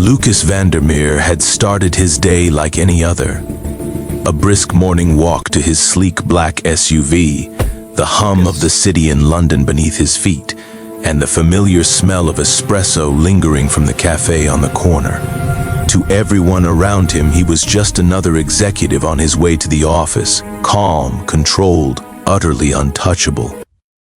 Lucas Vandermeer had started his day like any other. A brisk morning walk to his sleek black SUV, the hum of the city in London beneath his feet, and the familiar smell of espresso lingering from the cafe on the corner. To everyone around him, he was just another executive on his way to the office, calm, controlled, utterly untouchable.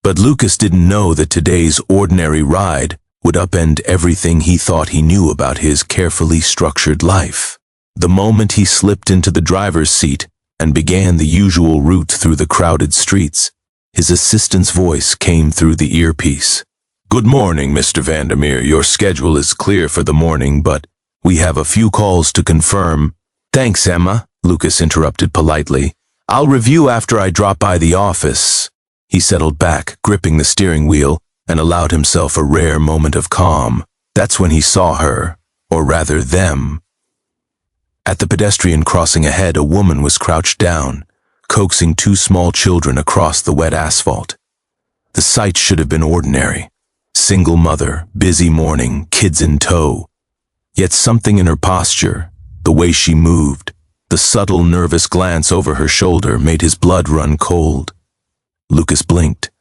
But Lucas didn't know that today's ordinary ride would upend everything he thought he knew about his carefully structured life. The moment he slipped into the driver's seat and began the usual route through the crowded streets, his assistant's voice came through the earpiece. "Good morning, Mr. Vandermeer. Your schedule is clear for the morning, but we have a few calls to confirm." "Thanks, Emma," Lucas interrupted politely. "I'll review after I drop by the office." He settled back, gripping the steering wheel, and allowed himself a rare moment of calm. That's when he saw her, or rather them. At the pedestrian crossing ahead, a woman was crouched down, coaxing two small children across the wet asphalt. The sight should have been ordinary. Single mother, busy morning, kids in tow. Yet something in her posture, the way she moved, the subtle nervous glance over her shoulder made his blood run cold. Lucas blinked.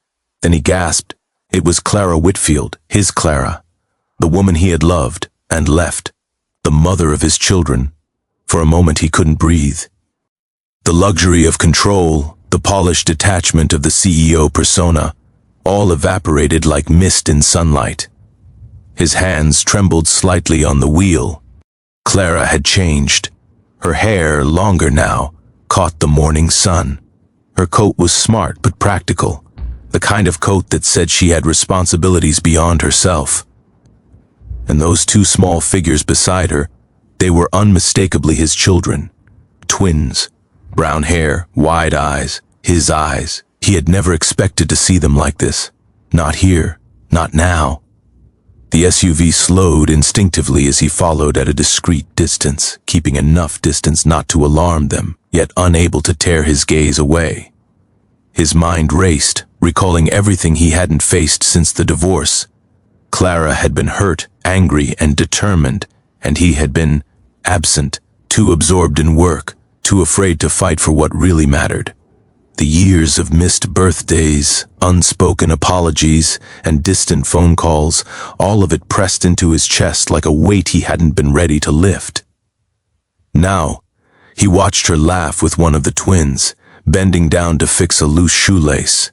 Then he gasped. It was Clara Whitfield, his Clara, the woman he had loved and left, the mother of his children. For a moment he couldn't breathe. The luxury of control, the polished detachment of the CEO persona, all evaporated like mist in sunlight. His hands trembled slightly on the wheel. Clara had changed. Her hair, longer now, caught the morning sun. Her coat was smart but practical, the kind of coat that said she had responsibilities beyond herself. And those two small figures beside her, they were unmistakably his children. Twins, brown hair, wide eyes, his eyes. He had never expected to see them like this. Not here, not now. The SUV slowed instinctively as he followed at a discreet distance, keeping enough distance not to alarm them, yet unable to tear his gaze away. His mind raced, recalling everything he hadn't faced since the divorce. Clara had been hurt, angry, and determined, and he had been absent, too absorbed in work, too afraid to fight for what really mattered. The years of missed birthdays, unspoken apologies, and distant phone calls, all of it pressed into his chest like a weight he hadn't been ready to lift. Now, he watched her laugh with one of the twins, bending down to fix a loose shoelace.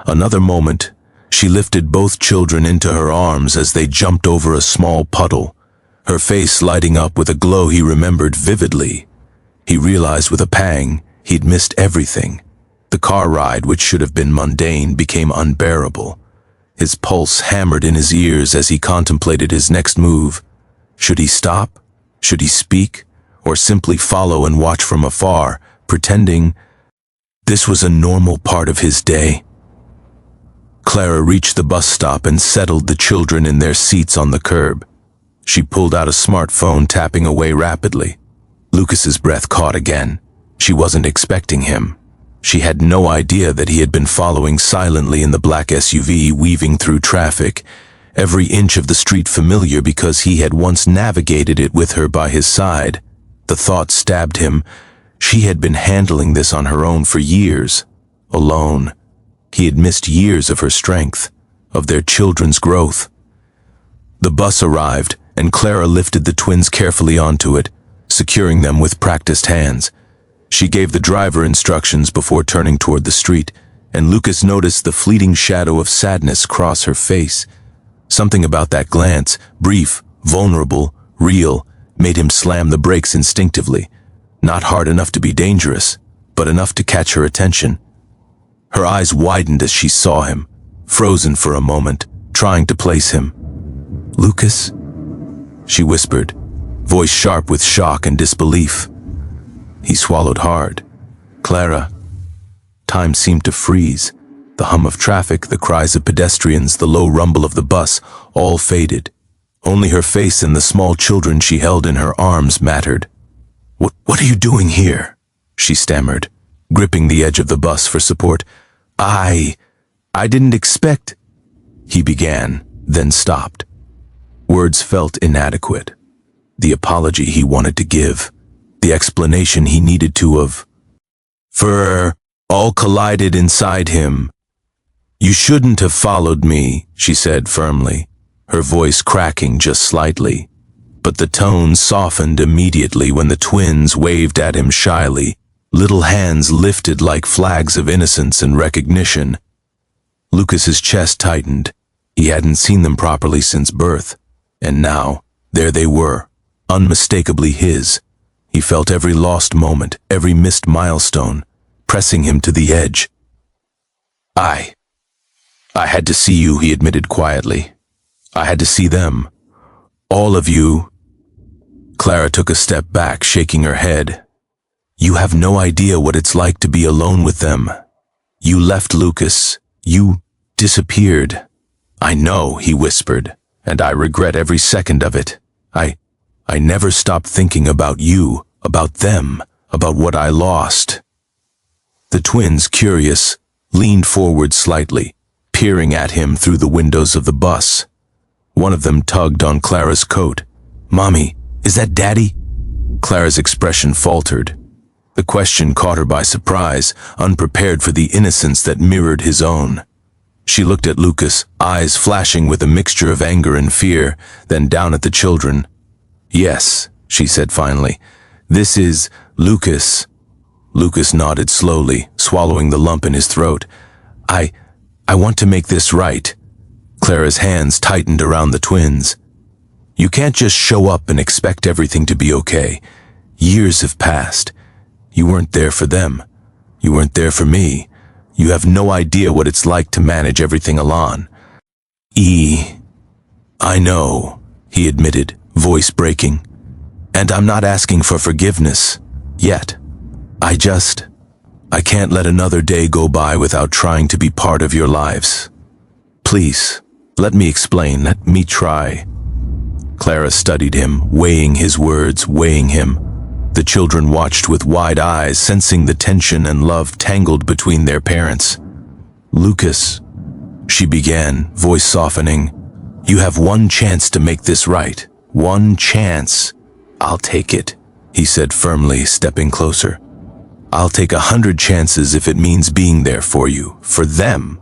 Another moment, she lifted both children into her arms as they jumped over a small puddle, her face lighting up with a glow he remembered vividly. He realized with a pang he'd missed everything. The car ride, which should have been mundane, became unbearable. His pulse hammered in his ears as he contemplated his next move. Should he stop? Should he speak? Or simply follow and watch from afar, pretending this was a normal part of his day? Clara reached the bus stop and settled the children in their seats on the curb. She pulled out a smartphone, tapping away rapidly. Lucas's breath caught again. She wasn't expecting him. She had no idea that he had been following silently in the black SUV, weaving through traffic, every inch of the street familiar because he had once navigated it with her by his side. The thought stabbed him. She had been handling this on her own for years, alone. He had missed years of her strength, of their children's growth. The bus arrived, and Clara lifted the twins carefully onto it, securing them with practiced hands. She gave the driver instructions before turning toward the street, and Lucas noticed the fleeting shadow of sadness cross her face. Something about that glance, brief, vulnerable, real, made him slam the brakes instinctively. Not hard enough to be dangerous, but enough to catch her attention. Her eyes widened as she saw him, frozen for a moment, trying to place him. "Lucas?" she whispered, voice sharp with shock and disbelief. He swallowed hard. "Clara." Time seemed to freeze. The hum of traffic, the cries of pedestrians, the low rumble of the bus, all faded. Only her face and the small children she held in her arms mattered. What are you doing here?" she stammered, gripping the edge of the bus for support. I didn't expect," he began, then stopped. Words felt inadequate. the apology he wanted to give, the explanation he needed to have. For all collided inside him. "You shouldn't have followed me," she said firmly, her voice cracking just slightly. But the tone softened immediately when the twins waved at him shyly, little hands lifted like flags of innocence and recognition. Lucas's chest tightened. He hadn't seen them properly since birth, and now, there they were, unmistakably his. He felt every lost moment, every missed milestone, pressing him to the edge. I had to see you," he admitted quietly. "I had to see them. All of you." Clara took a step back, shaking her head. "You have no idea what it's like to be alone with them. You left Lucas. You disappeared." "I know," he whispered, "and I regret every second of it. I never stopped thinking about you, about them, about what I lost." The twins, curious, leaned forward slightly, peering at him through the windows of the bus. One of them tugged on Clara's coat. "Mommy, is that Daddy?" Clara's expression faltered. The question caught her by surprise, unprepared for the innocence that mirrored his own. She looked at Lucas, eyes flashing with a mixture of anger and fear, then down at the children. "Yes," she said finally. "This is Lucas." Lucas nodded slowly, swallowing the lump in his throat. I want to make this right." Clara's hands tightened around the twins. "You can't just show up and expect everything to be okay. Years have passed. You weren't there for them. You weren't there for me. You have no idea what it's like to manage everything alone." "I know," he admitted, voice breaking. "And I'm not asking for forgiveness. Yet. I can't let another day go by without trying to be part of your lives. Please, let me explain, let me try." Clara studied him, weighing his words, weighing him. The children watched with wide eyes, sensing the tension and love tangled between their parents. "Lucas," she began, voice softening, "you have one chance to make this right. One chance." "I'll take it," he said firmly, stepping closer. "I'll take 100 chances if it means being there for you, for them."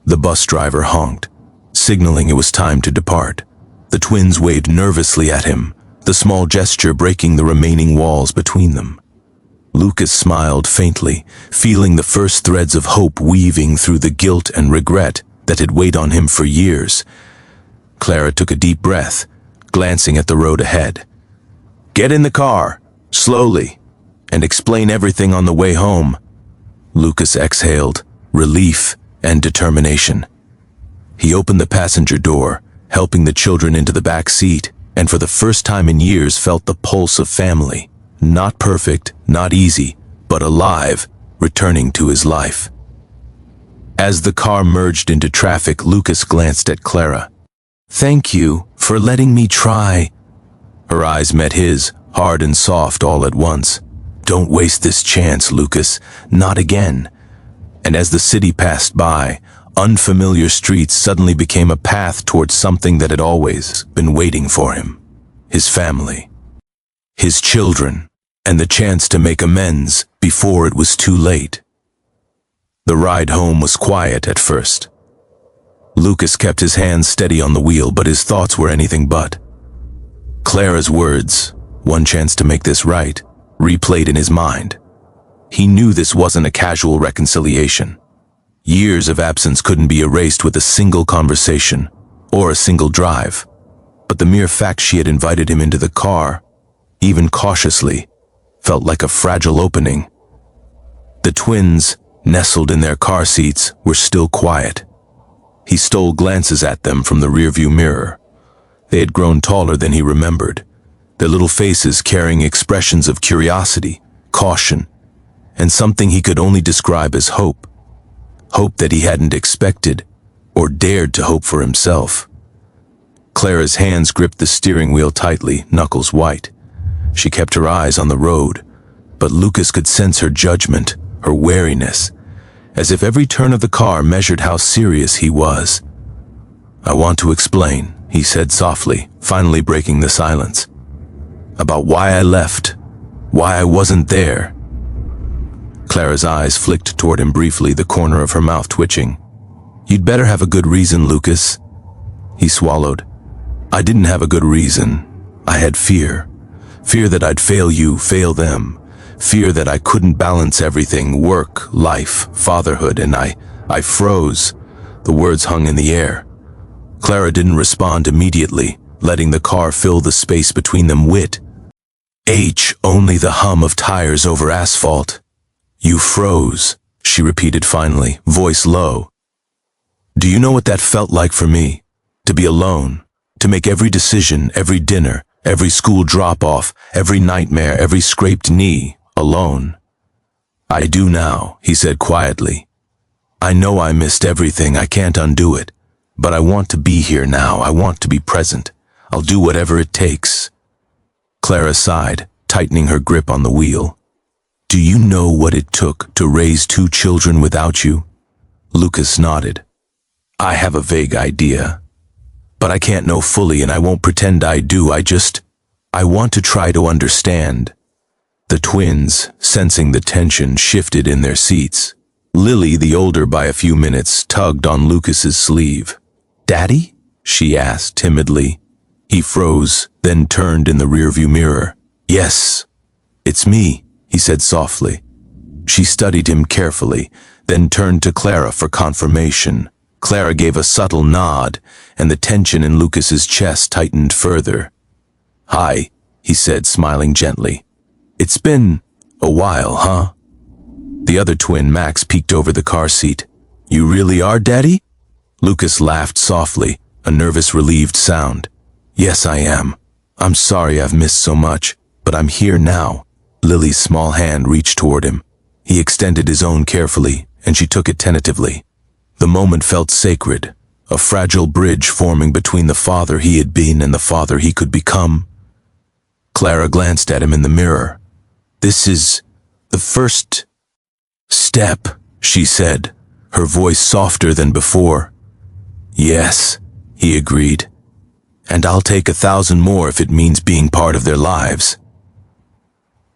The bus driver honked, signaling it was time to depart. The twins waved nervously at him, the small gesture breaking the remaining walls between them. Lucas smiled faintly, feeling the first threads of hope weaving through the guilt and regret that had weighed on him for years. Clara took a deep breath, glancing at the road ahead. "Get in the car, slowly, and explain everything on the way home." Lucas exhaled, relief and determination. He opened the passenger door, helping the children into the back seat, and for the first time in years felt the pulse of family. Not perfect, not easy, but alive, returning to his life. As the car merged into traffic, Lucas glanced at Clara. "Thank you for letting me try." Her eyes met his, hard and soft all at once. "Don't waste this chance, Lucas. Not again." And as the city passed by, unfamiliar streets suddenly became a path towards something that had always been waiting for him. His family. His children. And the chance to make amends before it was too late. The ride home was quiet at first. Lucas kept his hands steady on the wheel, but his thoughts were anything but. Clara's words, "one chance to make this right," replayed in his mind. He knew this wasn't a casual reconciliation. Years of absence couldn't be erased with a single conversation or a single drive. But the mere fact she had invited him into the car, even cautiously, felt like a fragile opening. The twins, nestled in their car seats, were still quiet. He stole glances at them from the rearview mirror. They had grown taller than he remembered, their little faces carrying expressions of curiosity, caution, and something he could only describe as hope. Hope that he hadn't expected or dared to hope for himself. Clara's hands gripped the steering wheel tightly, knuckles white. She kept her eyes on the road, but Lucas could sense her judgment, her wariness, as if every turn of the car measured how serious he was. "I want to explain," he said softly, finally breaking the silence. About why I left, why I wasn't there. Clara's eyes flicked toward him briefly, the corner of her mouth twitching. You'd better have a good reason, Lucas. He swallowed. I didn't have a good reason. I had fear. Fear that I'd fail you, fail them. Fear that I couldn't balance everything, work, life, fatherhood, and I froze. The words hung in the air. Clara didn't respond immediately, letting the car fill the space between them. Only the hum of tires over asphalt. You froze, she repeated finally, voice low. Do you know what that felt like for me? To be alone, to make every decision, every dinner, every school drop-off, every nightmare, every scraped knee, alone. I do now, he said quietly. I know I missed everything, I can't undo it, but I want to be here now, I want to be present. I'll do whatever it takes. Clara sighed, tightening her grip on the wheel. Do you know what it took to raise 2 children without you? Lucas nodded. I have a vague idea, but I can't know fully and I won't pretend I do. I want to try to understand. The twins, sensing the tension, shifted in their seats. Lily, the older by a few minutes, tugged on Lucas's sleeve. Daddy? She asked timidly. He froze, then turned in the rearview mirror. Yes, it's me, he said softly. She studied him carefully, then turned to Clara for confirmation. Clara gave a subtle nod, and the tension in Lucas's chest tightened further. Hi, he said, smiling gently. It's been a while, huh? The other twin, Max, peeked over the car seat. You really are, Daddy? Lucas laughed softly, a nervous, relieved sound. Yes, I am. I'm sorry I've missed so much, but I'm here now. Lily's small hand reached toward him. He extended his own carefully, and she took it tentatively. The moment felt sacred, a fragile bridge forming between the father he had been and the father he could become. Clara glanced at him in the mirror. This is the first step, she said, her voice softer than before. Yes, he agreed. And I'll take 1,000 more if it means being part of their lives.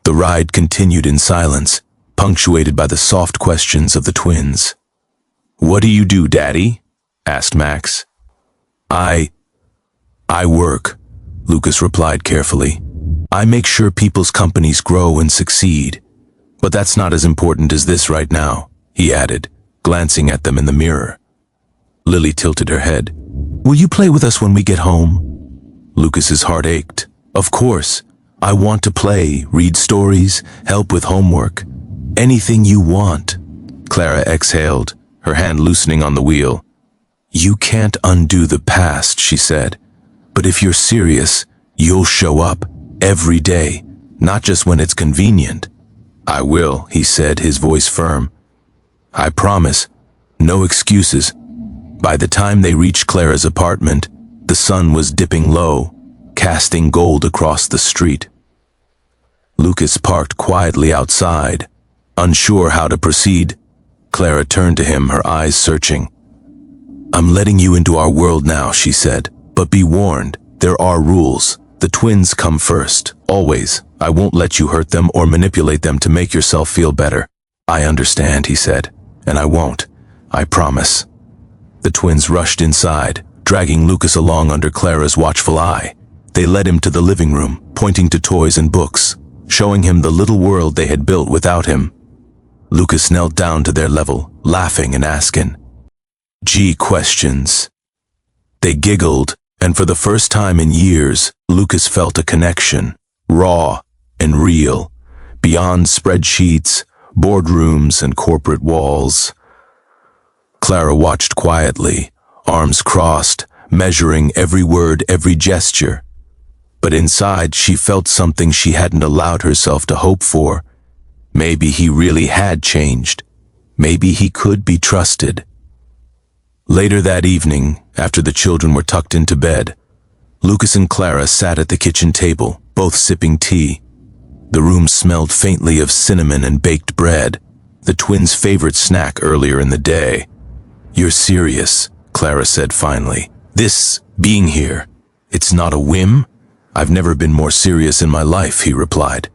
The ride continued in silence, punctuated by the soft questions of the twins. What do you do, Daddy? Asked Max. I work, Lucas replied carefully. I make sure people's companies grow and succeed. But that's not as important as this right now, he added, glancing at them in the mirror. Lily tilted her head. Will you play with us when we get home? Lucas's heart ached. Of course. I want to play, read stories, help with homework. Anything you want. Clara exhaled, her hand loosening on the wheel. You can't undo the past, she said. But if you're serious, you'll show up every day, not just when it's convenient. I will, he said, his voice firm. I promise. No excuses. By the time they reached Clara's apartment, the sun was dipping low, casting gold across the street. Lucas parked quietly outside, unsure how to proceed. Clara turned to him, her eyes searching. I'm letting you into our world now, she said, but be warned, there are rules. The twins come first, always. I won't let you hurt them or manipulate them to make yourself feel better. I understand, he said, and I won't. I promise. The twins rushed inside, dragging Lucas along under Clara's watchful eye. They led him to the living room, pointing to toys and books, showing him the little world they had built without him. Lucas knelt down to their level, laughing and asking, Gee, questions. They giggled, and for the first time in years, Lucas felt a connection, raw and real, beyond spreadsheets, boardrooms, and corporate walls. Clara watched quietly, arms crossed, measuring every word, every gesture. But inside, she felt something she hadn't allowed herself to hope for. Maybe he really had changed. Maybe he could be trusted. Later that evening, after the children were tucked into bed, Lucas and Clara sat at the kitchen table, both sipping tea. The room smelled faintly of cinnamon and baked bread, the twins' favorite snack earlier in the day. You're serious, Clara said finally. This being here, it's not a whim? "I've never been more serious in my life," he replied.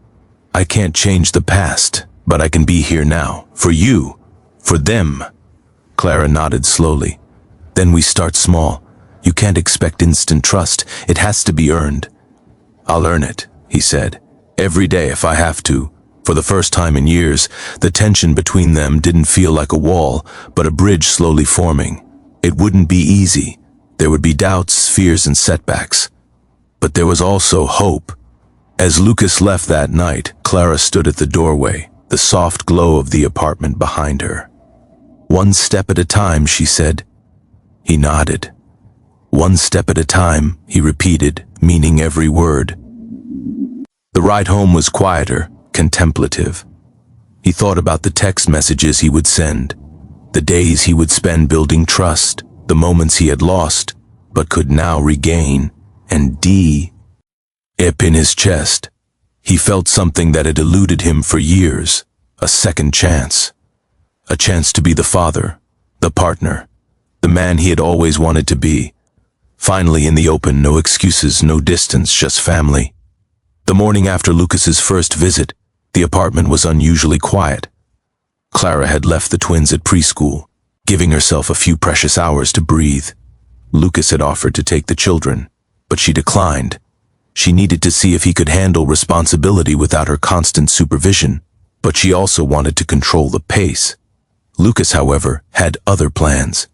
"I can't change the past, but I can be here now. For you. For them." Clara nodded slowly. "Then we start small. You can't expect instant trust. It has to be earned." "I'll earn it," he said. "Every day if I have to." For the first time in years, the tension between them didn't feel like a wall, but a bridge slowly forming. It wouldn't be easy. There would be doubts, fears, and setbacks. But there was also hope. As Lucas left that night, Clara stood at the doorway, the soft glow of the apartment behind her. "One step at a time," she said. He nodded. "One step at a time," he repeated, meaning every word. The ride home was quieter, contemplative. He thought about the text messages he would send, the days he would spend building trust, the moments he had lost, but could now regain, and deep in his chest, he felt something that had eluded him for years, a second chance. A chance to be the father, the partner, the man he had always wanted to be. Finally in the open, no excuses, no distance, just family. The morning after Lucas's first visit, the apartment was unusually quiet. Clara had left the twins at preschool, giving herself a few precious hours to breathe. Lucas had offered to take the children, but she declined. She needed to see if he could handle responsibility without her constant supervision, but she also wanted to control the pace. Lucas, however, had other plans.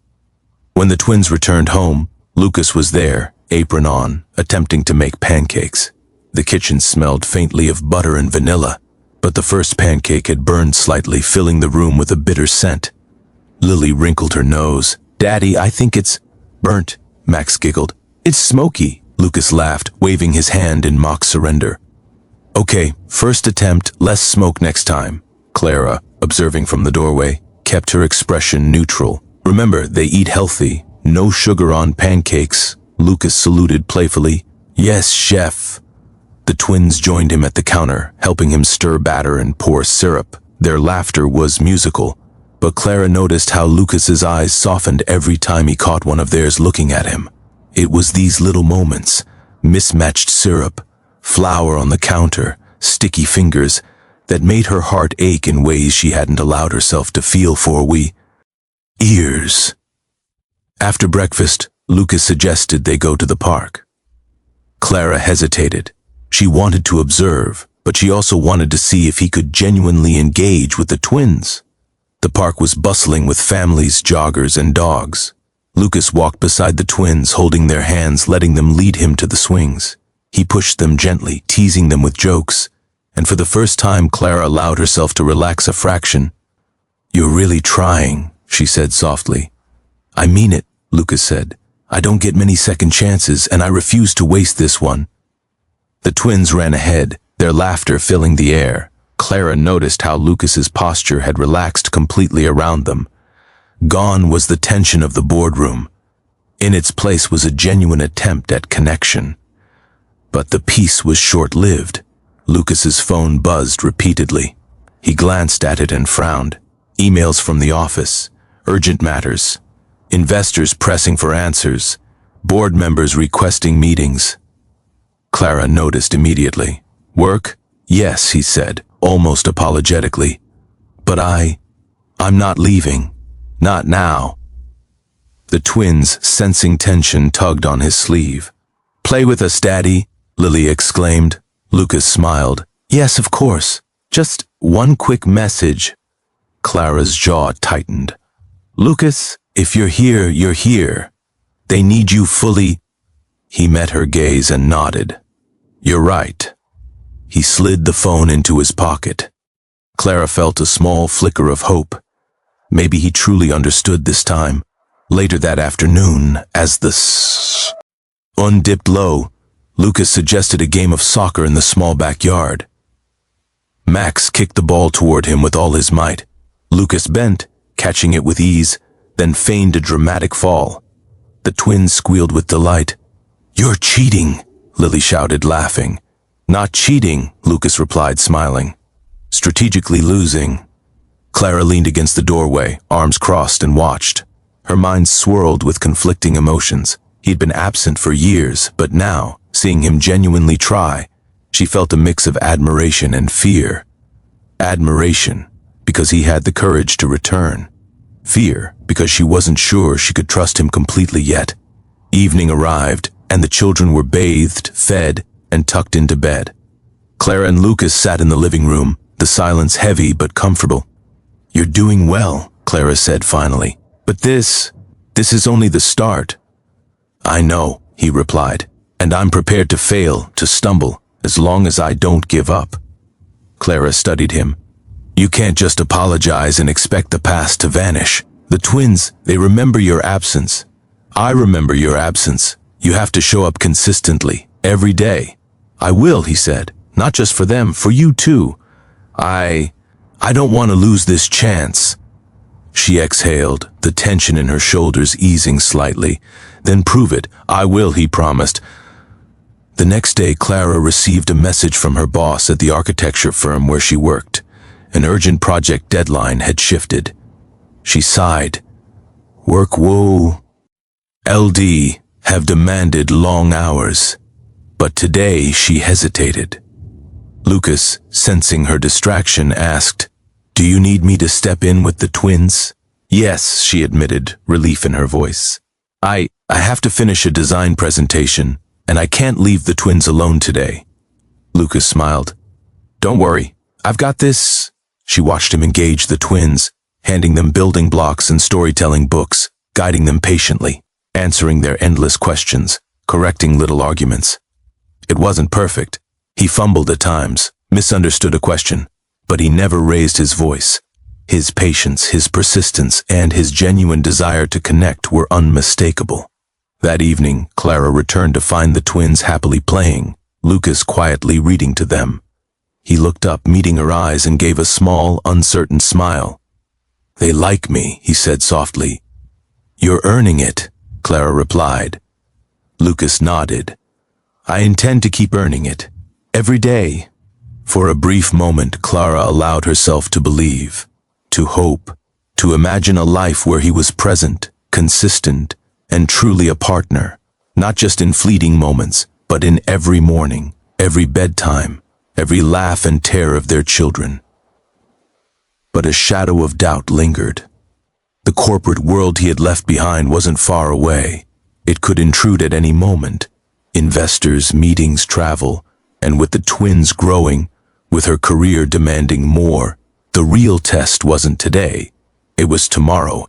When the twins returned home, Lucas was there, apron on, attempting to make pancakes. The kitchen smelled faintly of butter and vanilla, but the first pancake had burned slightly, filling the room with a bitter scent. Lily wrinkled her nose. "Daddy, I think it's burnt," Max giggled. "It's smoky," Lucas laughed, waving his hand in mock surrender. "Okay, first attempt, less smoke next time." Clara, observing from the doorway, kept her expression neutral. "Remember, they eat healthy. No sugar on pancakes." Lucas saluted playfully. "Yes, chef." The twins joined him at the counter, helping him stir batter and pour syrup. Their laughter was musical, but Clara noticed how Lucas's eyes softened every time he caught one of theirs looking at him. It was these little moments, mismatched syrup, flour on the counter, sticky fingers, that made her heart ache in ways she hadn't allowed herself to feel for years. After breakfast, Lucas suggested they go to the park. Clara hesitated. She wanted to observe, but she also wanted to see if he could genuinely engage with the twins. The park was bustling with families, joggers, and dogs. Lucas walked beside the twins, holding their hands, letting them lead him to the swings. He pushed them gently, teasing them with jokes, and for the first time Clara allowed herself to relax a fraction. "You're really trying," she said softly. "I mean it," Lucas said. "I don't get many second chances, and I refuse to waste this one." The twins ran ahead, their laughter filling the air. Clara noticed how Lucas's posture had relaxed completely around them. Gone was the tension of the boardroom. In its place was a genuine attempt at connection. But the peace was short-lived. Lucas's phone buzzed repeatedly. He glanced at it and frowned. Emails from the office, urgent matters, investors pressing for answers, board members requesting meetings. Clara noticed immediately. "Work? Yes," he said, almost apologetically. "But I'm not leaving. Not now." The twins, sensing tension, tugged on his sleeve. "Play with us, Daddy," Lily exclaimed. Lucas smiled. "Yes, of course. Just one quick message." Clara's jaw tightened. "Lucas, if you're here, you're here. They need you fully." He met her gaze and nodded. "You're right." He slid the phone into his pocket. Clara felt a small flicker of hope. Maybe he truly understood this time. Later that afternoon, as the sun dipped low, Lucas suggested a game of soccer in the small backyard. Max kicked the ball toward him with all his might. Lucas bent, catching it with ease, then feigned a dramatic fall. The twins squealed with delight. "You're cheating," Lily shouted, laughing. "Not cheating," Lucas replied, smiling. "Strategically losing." Clara leaned against the doorway, arms crossed, and watched. Her mind swirled with conflicting emotions. He'd been absent for years, but now, Seeing him genuinely try, she felt a mix of admiration and fear. Admiration, because he had the courage to return. Fear, because she wasn't sure she could trust him completely yet. Evening arrived, and the children were bathed, fed, and tucked into bed. Clara and Lucas sat in the living room, the silence heavy but comfortable. "You're doing well," Clara said finally. "But this is only the start." "I know," he replied, "and I'm prepared to fail, to stumble, as long as I don't give up." Clara studied him. "You can't just apologize and expect the past to vanish. The twins, they remember your absence. I remember your absence. You have to show up consistently, every day." "I will," he said. "Not just for them, for you too. I don't want to lose this chance." She exhaled, the tension in her shoulders easing slightly. "Then prove it." "I will," he promised. The next day, Clara received a message from her boss at the architecture firm where she worked. An urgent project deadline had shifted. She sighed. "Work woe. LD have demanded long hours." But today she hesitated. Lucas, sensing her distraction, asked, "Do you need me to step in with the twins?" "Yes," she admitted, relief in her voice. I have to finish a design presentation, and I can't leave the twins alone today." Lucas smiled. "Don't worry, I've got this." She watched him engage the twins, handing them building blocks and storytelling books, guiding them patiently, answering their endless questions, correcting little arguments. It wasn't perfect. He fumbled at times, misunderstood a question, but he never raised his voice. His patience, his persistence, and his genuine desire to connect were unmistakable. That evening, Clara returned to find the twins happily playing, Lucas quietly reading to them. He looked up, meeting her eyes, and gave a small, uncertain smile. "They like me," he said softly. "You're earning it," Clara replied. Lucas nodded. "I intend to keep earning it. Every day." For a brief moment, Clara allowed herself to believe, to hope, to imagine a life where he was present, consistent, and truly a partner, not just in fleeting moments, but in every morning, every bedtime, every laugh and tear of their children. But a shadow of doubt lingered. The corporate world he had left behind wasn't far away. It could intrude at any moment. Investors, meetings, travel, and with the twins growing, with her career demanding more, the real test wasn't today. It was tomorrow,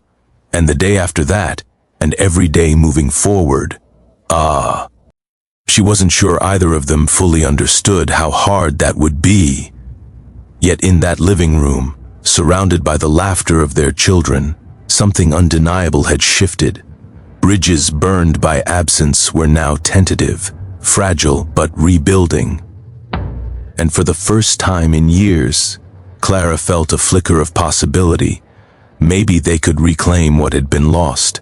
and the day after that, and every day moving forward. She wasn't sure either of them fully understood how hard that would be. Yet in that living room, surrounded by the laughter of their children, something undeniable had shifted. Bridges burned by absence were now tentative, fragile but rebuilding. And for the first time in years, Clara felt a flicker of possibility. Maybe they could reclaim what had been lost.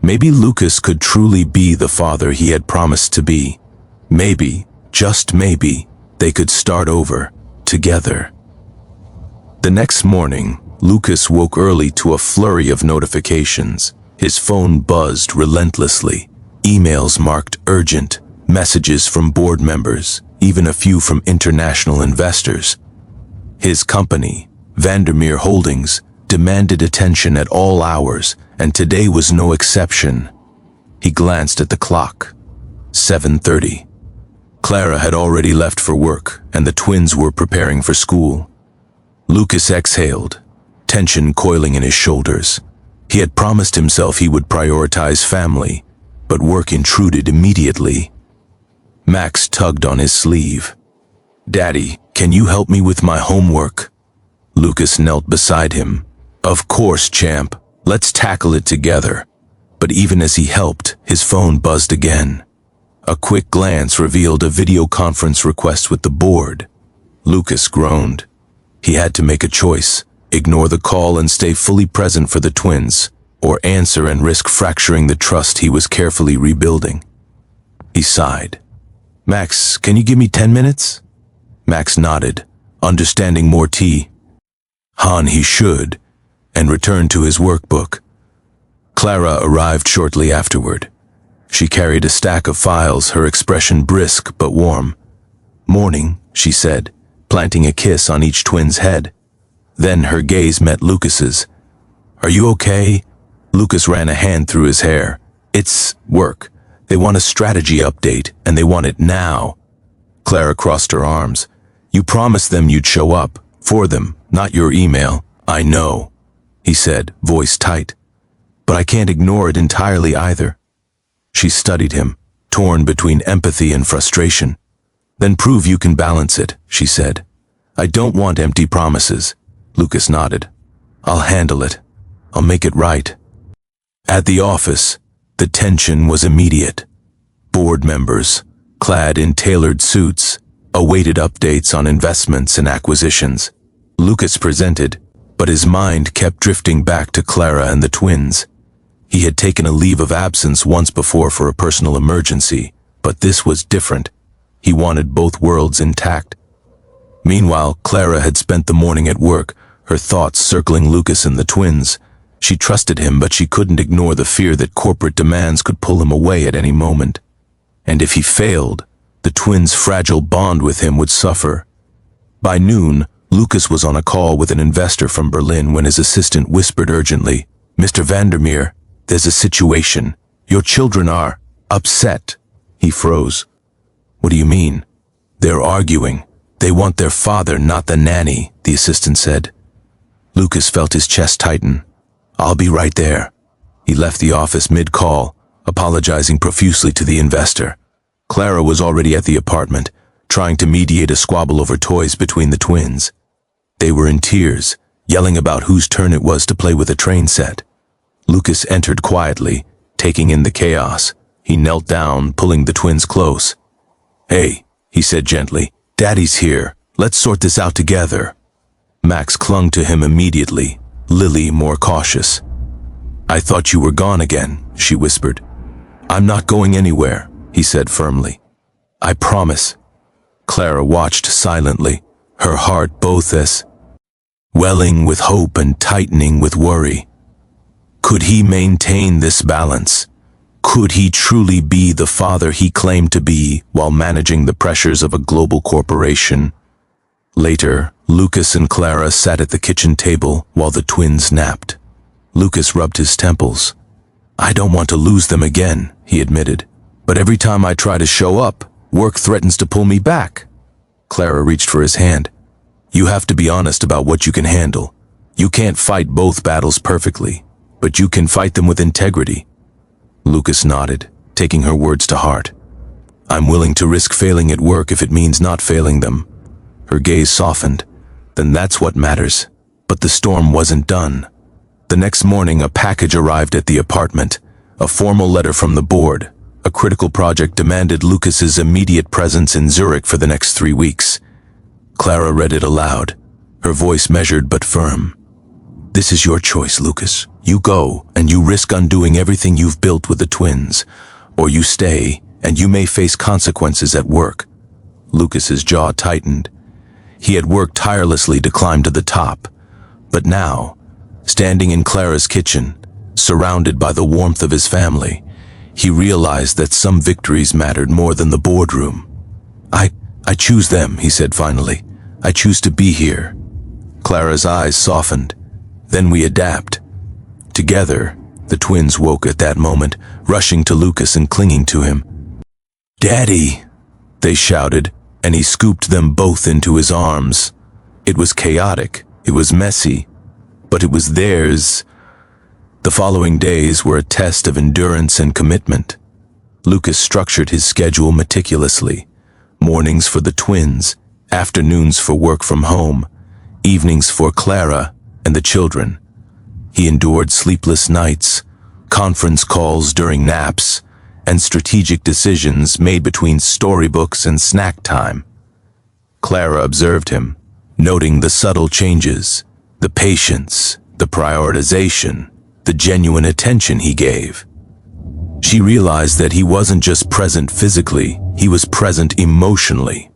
Maybe Lucas could truly be the father he had promised to be. Maybe, just maybe, they could start over, together. The next morning, Lucas woke early to a flurry of notifications. His phone buzzed relentlessly. Emails marked urgent, messages from board members, even a few from international investors. His company, Vandermeer Holdings, demanded attention at all hours, and today was no exception. He glanced at the clock. 7:30. Clara had already left for work, and the twins were preparing for school. Lucas exhaled, tension coiling in his shoulders. He had promised himself he would prioritize family, but work intruded immediately. Max tugged on his sleeve. "Daddy, can you help me with my homework?" Lucas knelt beside him. "Of course, champ. Let's tackle it together." But even as he helped, his phone buzzed again. A quick glance revealed a video conference request with the board. Lucas groaned. He had to make a choice: ignore the call and stay fully present for the twins, or answer and risk fracturing the trust he was carefully rebuilding. He sighed. "Max, can you give me 10 minutes? Max nodded, understanding more tea. He should, and returned to his workbook. Clara arrived shortly afterward. She carried a stack of files, her expression brisk but warm. "Morning," she said, planting a kiss on each twin's head. Then her gaze met Lucas's. "Are you okay?" Lucas ran a hand through his hair. "It's work. They want a strategy update, and they want it now." Clara crossed her arms. "You promised them you'd show up. For them, not your email." "I know," he said, voice tight. "But I can't ignore it entirely either." She studied him, torn between empathy and frustration. "Then prove you can balance it," she said. "I don't want empty promises." Lucas nodded. "I'll handle it. I'll make it right." At the office, the tension was immediate. Board members, clad in tailored suits, awaited updates on investments and acquisitions. Lucas presented, but his mind kept drifting back to Clara and the twins. He had taken a leave of absence once before for a personal emergency, but this was different. He wanted both worlds intact. Meanwhile, Clara had spent the morning at work, her thoughts circling Lucas and the twins. She trusted him, but she couldn't ignore the fear that corporate demands could pull him away at any moment. And if he failed, the twins' fragile bond with him would suffer. By noon, Lucas was on a call with an investor from Berlin when his assistant whispered urgently, "Mr. Vandermeer, there's a situation. Your children are upset." He froze. "What do you mean?" "They're arguing. They want their father, not the nanny," the assistant said. Lucas felt his chest tighten. "I'll be right there." He left the office mid-call, apologizing profusely to the investor. Clara was already at the apartment, trying to mediate a squabble over toys between the twins. They were in tears, yelling about whose turn it was to play with a train set. Lucas entered quietly, taking in the chaos. He knelt down, pulling the twins close. "Hey," he said gently, "Daddy's here. Let's sort this out together." Max clung to him immediately, Lily more cautious. "I thought you were gone again," she whispered. "I'm not going anywhere," he said firmly. "I promise." Clara watched silently, her heart both as welling with hope and tightening with worry. Could he maintain this balance? Could he truly be the father he claimed to be while managing the pressures of a global corporation? Later, Lucas and Clara sat at the kitchen table while the twins napped. Lucas rubbed his temples. "I don't want to lose them again," he admitted. "But every time I try to show up, work threatens to pull me back." Clara reached for his hand. "You have to be honest about what you can handle. You can't fight both battles perfectly, but you can fight them with integrity." Lucas nodded, taking her words to heart. "I'm willing to risk failing at work if it means not failing them." Her gaze softened. "Then that's what matters." But the storm wasn't done. The next morning, a package arrived at the apartment, a formal letter from the board. A critical project demanded Lucas's immediate presence in Zurich for the next 3 weeks. Clara read it aloud, her voice measured but firm. "This is your choice, Lucas. You go, and you risk undoing everything you've built with the twins. Or you stay, and you may face consequences at work." Lucas's jaw tightened. He had worked tirelessly to climb to the top. But now, standing in Clara's kitchen, surrounded by the warmth of his family, he realized that some victories mattered more than the boardroom. I choose them," he said finally. "I choose to be here." Clara's eyes softened. "Then we adapt." Together, the twins woke at that moment, rushing to Lucas and clinging to him. "Daddy!" they shouted, and he scooped them both into his arms. It was chaotic, it was messy, but it was theirs. The following days were a test of endurance and commitment. Lucas structured his schedule meticulously. Mornings for the twins, afternoons for work from home, evenings for Clara and the children. He endured sleepless nights, conference calls during naps, and strategic decisions made between storybooks and snack time. Clara observed him, noting the subtle changes, the patience, the prioritization, the genuine attention he gave. She realized that he wasn't just present physically, he was present emotionally.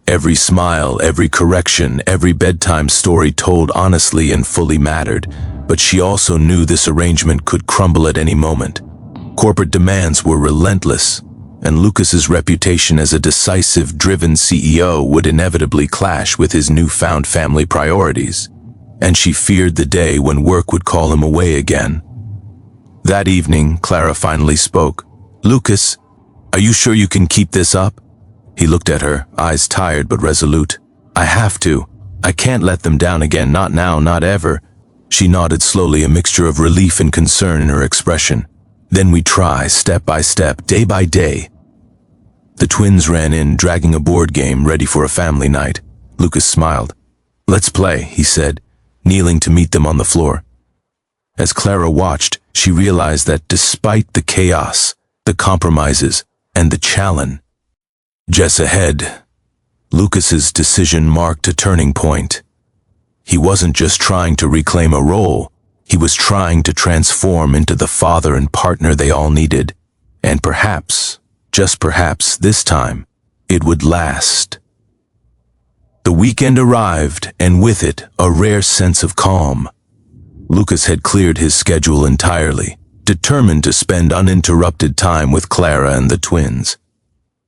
Every smile, every correction, every bedtime story told honestly and fully mattered, but she also knew this arrangement could crumble at any moment. Corporate demands were relentless, and Lucas's reputation as a decisive, driven CEO would inevitably clash with his newfound family priorities, and she feared the day when work would call him away again. That evening, Clara finally spoke. "Lucas, are you sure you can keep this up?" He looked at her, eyes tired but resolute. "I have to. I can't let them down again, not now, not ever." She nodded slowly, a mixture of relief and concern in her expression. "Then we try, step by step, day by day." The twins ran in, dragging a board game, ready for a family night. Lucas smiled. "Let's play," he said, kneeling to meet them on the floor. As Clara watched, she realized that despite the chaos, the compromises, and the challenge just ahead, Lucas's decision marked a turning point. He wasn't just trying to reclaim a role, he was trying to transform into the father and partner they all needed. And perhaps, just perhaps this time, it would last. The weekend arrived, and with it, a rare sense of calm. Lucas had cleared his schedule entirely, determined to spend uninterrupted time with Clara and the twins.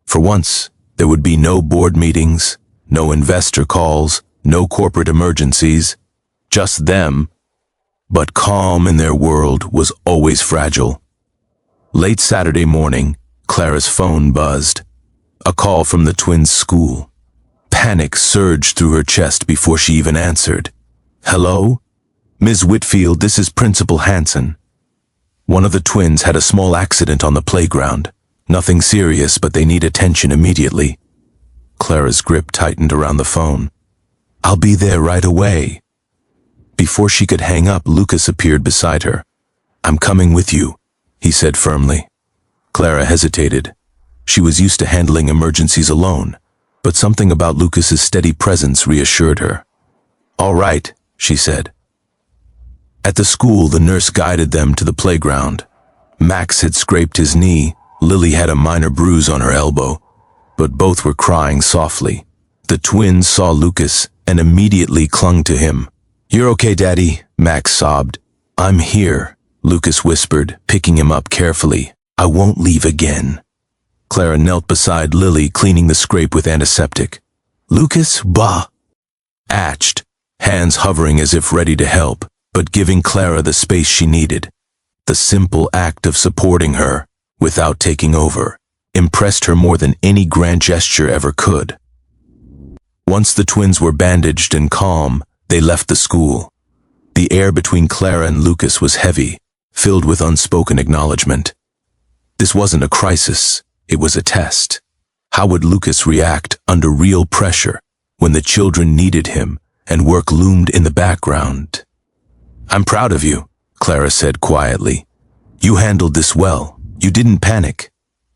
For once, there would be no board meetings, no investor calls, no corporate emergencies, just them. But calm in their world was always fragile. Late Saturday morning, Clara's phone buzzed. A call from the twins' school. Panic surged through her chest before she even answered. "Hello? Ms. Whitfield, this is Principal Hanson. One of the twins had a small accident on the playground. Nothing serious, but they need attention immediately." Clara's grip tightened around the phone. "I'll be there right away." Before she could hang up, Lucas appeared beside her. "I'm coming with you," he said firmly. Clara hesitated. She was used to handling emergencies alone, but something about Lucas's steady presence reassured her. "All right," she said. At the school, the nurse guided them to the playground. Max had scraped his knee, Lily had a minor bruise on her elbow, but both were crying softly. The twins saw Lucas and immediately clung to him. "You're okay, Daddy," Max sobbed. "I'm here," Lucas whispered, picking him up carefully. "I won't leave again." Clara knelt beside Lily, cleaning the scrape with antiseptic. "Lucas, bah!" Atched, hands hovering as if ready to help, but giving Clara the space she needed. The simple act of supporting her, without taking over, impressed her more than any grand gesture ever could. Once the twins were bandaged and calm, they left the school. The air between Clara and Lucas was heavy, filled with unspoken acknowledgement. This wasn't a crisis, it was a test. How would Lucas react under real pressure when the children needed him and work loomed in the background? "I'm proud of you," Clara said quietly. "You handled this well. You didn't panic.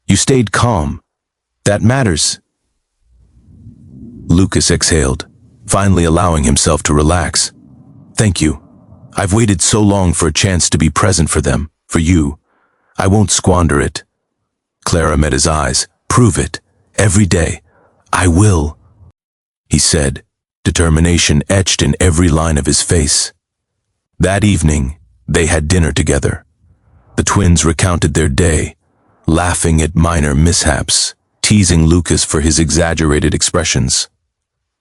You stayed calm. That matters." Lucas exhaled, finally allowing himself to relax. "Thank you. I've waited so long for a chance to be present for them, for you. I won't squander it." Clara met his eyes. "Prove it. Every day. I will," he said, determination etched in every line of his face. That evening, they had dinner together. The twins recounted their day, laughing at minor mishaps, teasing Lucas for his exaggerated expressions.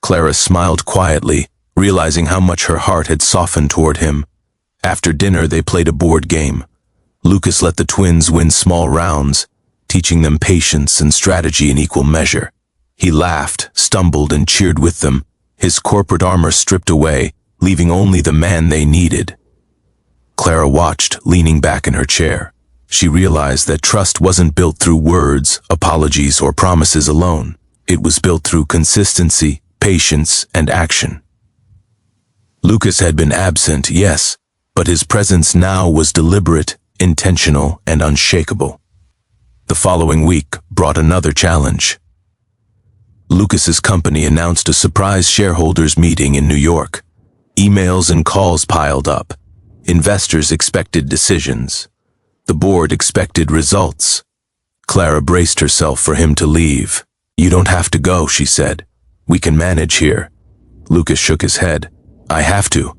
Clara smiled quietly, realizing how much her heart had softened toward him. After dinner, they played a board game. Lucas let the twins win small rounds, teaching them patience and strategy in equal measure. He laughed, stumbled, and cheered with them, his corporate armor stripped away, leaving only the man they needed. Clara watched, leaning back in her chair. She realized that trust wasn't built through words, apologies, or promises alone. It was built through consistency, patience, and action. Lucas had been absent, yes, but his presence now was deliberate, intentional, and unshakable. The following week brought another challenge. Lucas's company announced a surprise shareholders meeting in New York. Emails and calls piled up. Investors expected decisions. The board expected results. Clara braced herself for him to leave. "You don't have to go," she said. "We can manage here." Lucas shook his head. "I have to,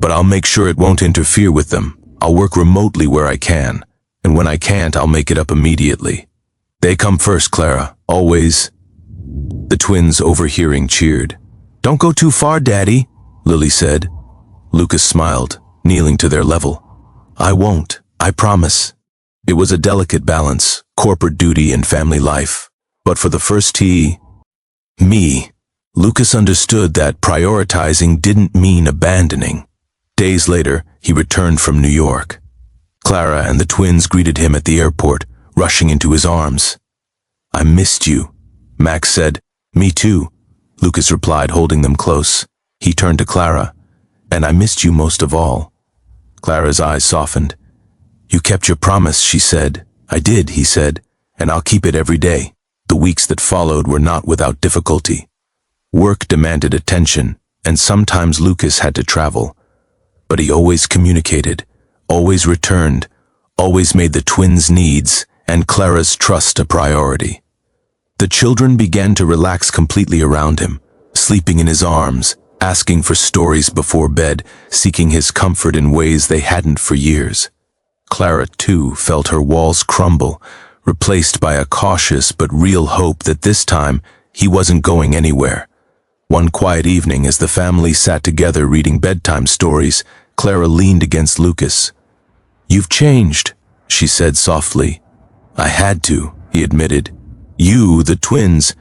but I'll make sure it won't interfere with them. I'll work remotely where I can, and when I can't, I'll make it up immediately. They come first, Clara, always. The twins, overhearing, cheered. Don't go too far, Daddy, Lily said. Lucas smiled, kneeling to their level. I won't, I promise. It was a delicate balance, corporate duty and family life. But for the first me, Lucas understood that prioritizing didn't mean abandoning. Days later, he returned from New York. Clara and the twins greeted him at the airport, rushing into his arms. I missed you, Max said. Me too, Lucas replied, holding them close. He turned to Clara. And I missed you most of all. Clara's eyes softened. You kept your promise, she said. I did, he said, and I'll keep it every day. The weeks that followed were not without difficulty. Work demanded attention, and sometimes Lucas had to travel. But he always communicated, always returned, always made the twins' needs and Clara's trust a priority. The children began to relax completely around him, sleeping in his arms, asking for stories before bed, seeking his comfort in ways they hadn't for years. Clara, too, felt her walls crumble, replaced by a cautious but real hope that this time he wasn't going anywhere. One quiet evening, as the family sat together reading bedtime stories, Clara leaned against Lucas. You've changed, she said softly. I had to, he admitted. You, the twins,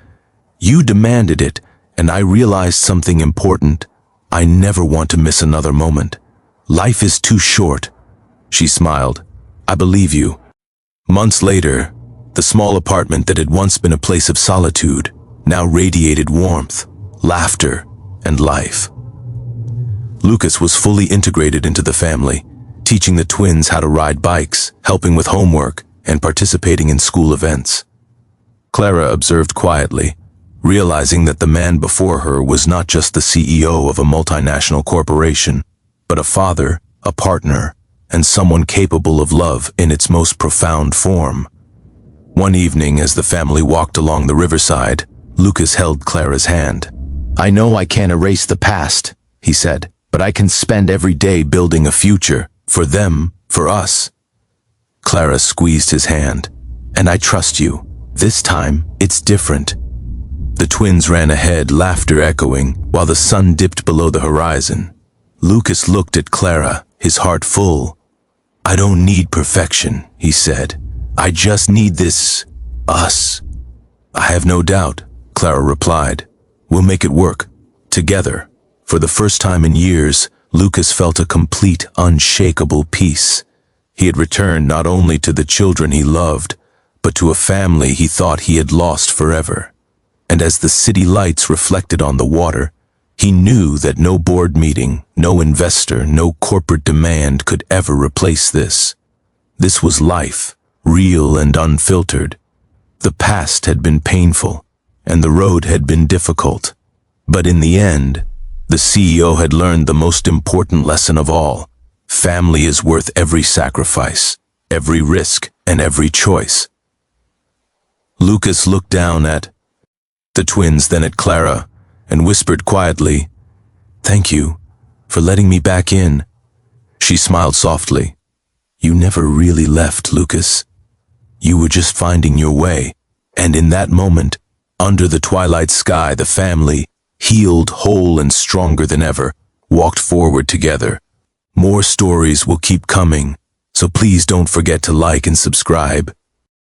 you demanded it, and I realized something important. I never want to miss another moment. Life is too short. She smiled. I believe you. Months later, the small apartment that had once been a place of solitude now radiated warmth, laughter, and life. Lucas was fully integrated into the family, teaching the twins how to ride bikes, helping with homework, and participating in school events. Clara observed quietly, realizing that the man before her was not just the CEO of a multinational corporation, but a father, a partner, and someone capable of love in its most profound form. One evening, as the family walked along the riverside, Lucas held Clara's hand. I know I can't erase the past, he said, but I can spend every day building a future, for them, for us. Clara squeezed his hand. And I trust you. This time, it's different. The twins ran ahead, laughter echoing, while the sun dipped below the horizon. Lucas looked at Clara, his heart full. I don't need perfection, he said. I just need this, us. I have no doubt, Clara replied. We'll make it work, together. For the first time in years, Lucas felt a complete, unshakable peace. He had returned not only to the children he loved, but to a family he thought he had lost forever. And as the city lights reflected on the water, he knew that no board meeting, no investor, no corporate demand could ever replace this. This was life, real and unfiltered. The past had been painful, and the road had been difficult. But in the end, the CEO had learned the most important lesson of all. Family is worth every sacrifice, every risk, and every choice. Lucas looked down at the twins, then at Clara, and whispered quietly, Thank you for letting me back in. She smiled softly. You never really left, Lucas. You were just finding your way. And in that moment, under the twilight sky, the family, healed, whole, and stronger than ever, walked forward together. More stories will keep coming, so please don't forget to like and subscribe.